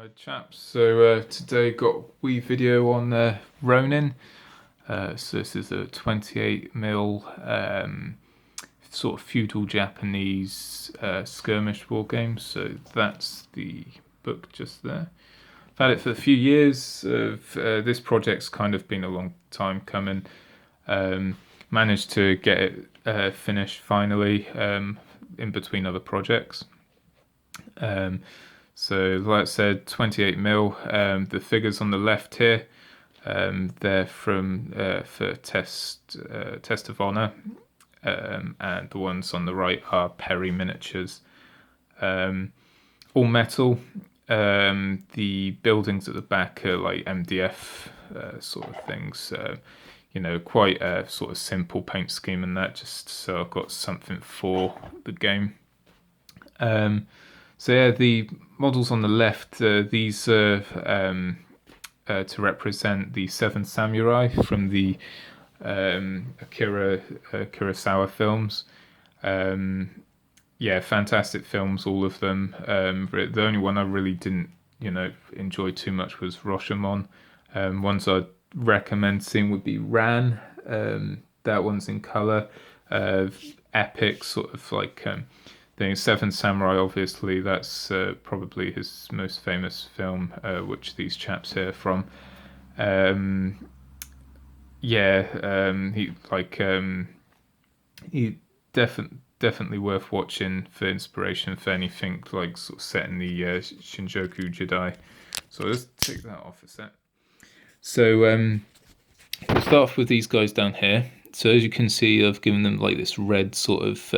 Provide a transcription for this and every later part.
Chaps, so today got a wee video on Ronin. So this is a 28mm sort of feudal Japanese skirmish war game. So that's the book just there. I've had it for a few years. This project's kind of been a long time coming. Managed to get it finished finally in between other projects. So, like I said, 28mm. The figures on the left here, they're from for Test of Honor, and the ones on the right are Perry miniatures. All metal. The buildings at the back are like MDF sort of things. Quite a sort of simple paint scheme and that, just so I've got something for the game. So yeah, the models on the left, these are to represent the Seven Samurai from the Akira Kurosawa films. Yeah, fantastic films, all of them. The only one I really didn't, enjoy too much was Rashomon. Ones I'd recommend seeing would be Ran. That one's in color. Epic, sort of like the Seven Samurai. Obviously, that's probably his most famous film, which these chaps here from. Yeah, he definitely worth watching for inspiration for anything like sort of set in the Shinjuku Jedi. So let's take that off a sec. So we'll start off with these guys down here. So as you can see, I've given them like this red sort of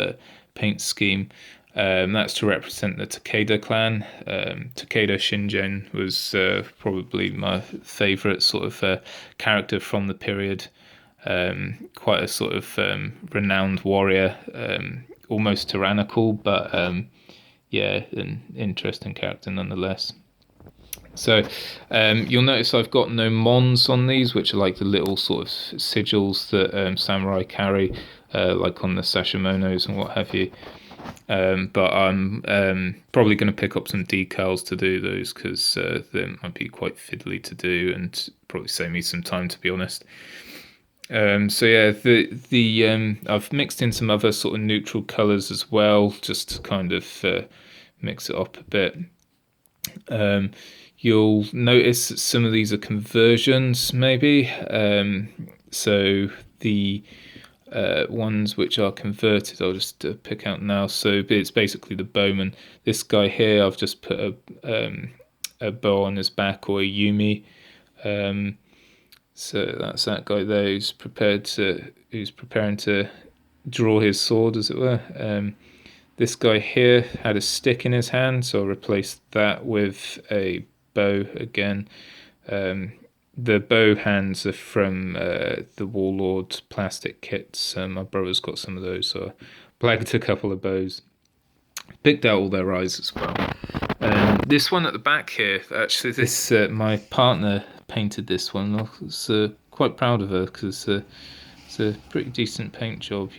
paint scheme. That's to represent the Takeda clan. Takeda Shingen was probably my favourite sort of character from the period. Quite a sort of renowned warrior, almost tyrannical, but yeah, an interesting character nonetheless. So you'll notice I've got no mons on these, which are like the little sort of sigils that samurai carry, like on the sashimonos and what have you. But I'm probably going to pick up some decals to do those because they might be quite fiddly to do and probably save me some time, to be honest. So yeah, the I've mixed in some other sort of neutral colours as well, just to kind of mix it up a bit. You'll notice that some of these are conversions, maybe. So the ones which are converted, I'll just pick out now. So it's basically the bowman. This guy here, I've just put a bow on his back, or a Yumi. So that's that guy there who's preparing to draw his sword, as it were. This guy here had a stick in his hand, so I replaced that with a bow again. The bow hands are from the Warlord plastic kits. My brother's got some of those, so I blagged a couple of bows. Picked out all their eyes as well. This one at the back here, actually, this my partner painted this one. I was quite proud of her because it's a pretty decent paint job,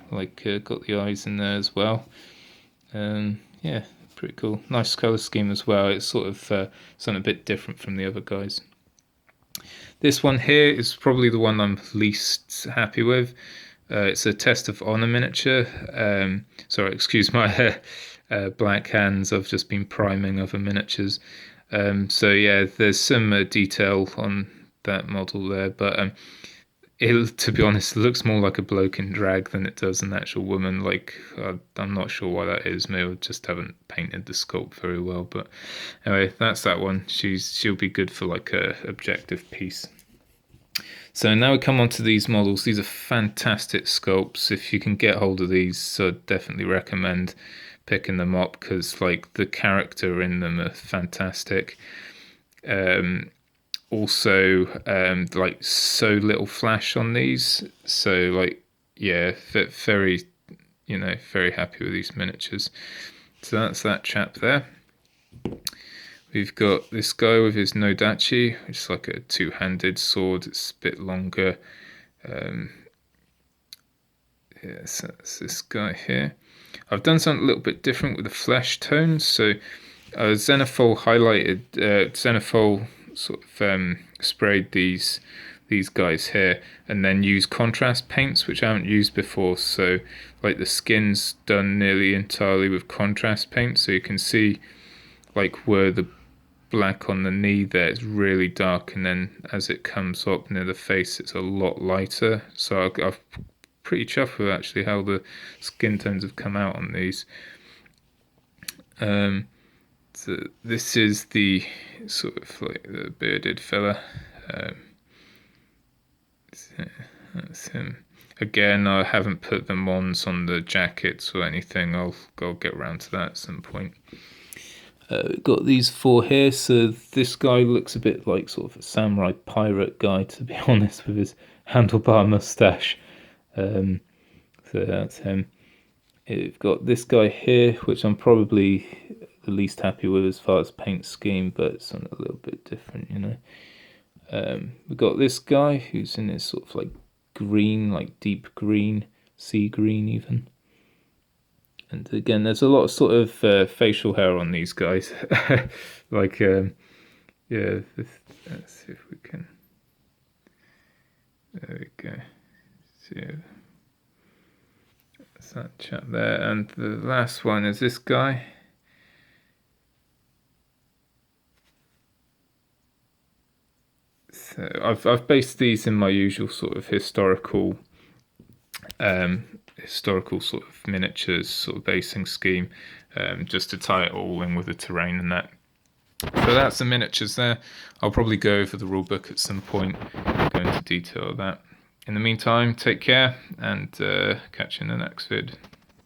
like got the eyes in there as well. Yeah, pretty cool. Nice colour scheme as well. It's sort of something a bit different from the other guys. This one here is probably the one I'm least happy with. It's a Test of Honor miniature. Sorry, excuse my black hands. I've just been priming other miniatures. So yeah, there's some detail on that model there, but it, to be honest, looks more like a bloke in drag than it does an actual woman. Like, I'm not sure why that is. Maybe I just haven't painted the sculpt very well. But anyway, that's that one. She'll be good for like a objective piece. So now we come on to these models. These are fantastic sculpts. If you can get hold of these, I definitely recommend picking them up because like the character in them are fantastic. Also, like so little flash on these, so like yeah, very very happy with these miniatures. So that's that chap there. We've got this guy with his Nodachi, which is like a two-handed sword. It's a bit longer. Yes, that's this guy here. I've done something a little bit different with the flesh tones. So Zenithal highlighted, Zenithal sort of sprayed these guys here, and then used contrast paints, which I haven't used before. So like the skin's done nearly entirely with contrast paint, so you can see like where the black on the knee there is really dark, and then as it comes up near the face it's a lot lighter. So I've pretty chuffed with actually how the skin tones have come out on these. So this is the sort of like the bearded fella. That's him. Again, I haven't put the mons on the jackets or anything. I'll get around to that at some point. We've got these 4 here. So this guy looks a bit like sort of a samurai pirate guy, to be honest, with his handlebar mustache. So that's him. We've got this guy here, which I'm probably the least happy with as far as paint scheme, but it's something a little bit different, you know. We've got this guy who's in this sort of like green, like deep green, sea green even. And again, there's a lot of sort of facial hair on these guys. Like, yeah, let's see if we can. There we go. See, that's that chap there. And the last one is this guy. So I've based these in my usual sort of historical sort of miniatures sort of basing scheme, just to tie it all in with the terrain and that. So that's the miniatures there. I'll probably go over the rulebook at some point, go into detail of that. In the meantime, take care, and catch you in the next vid.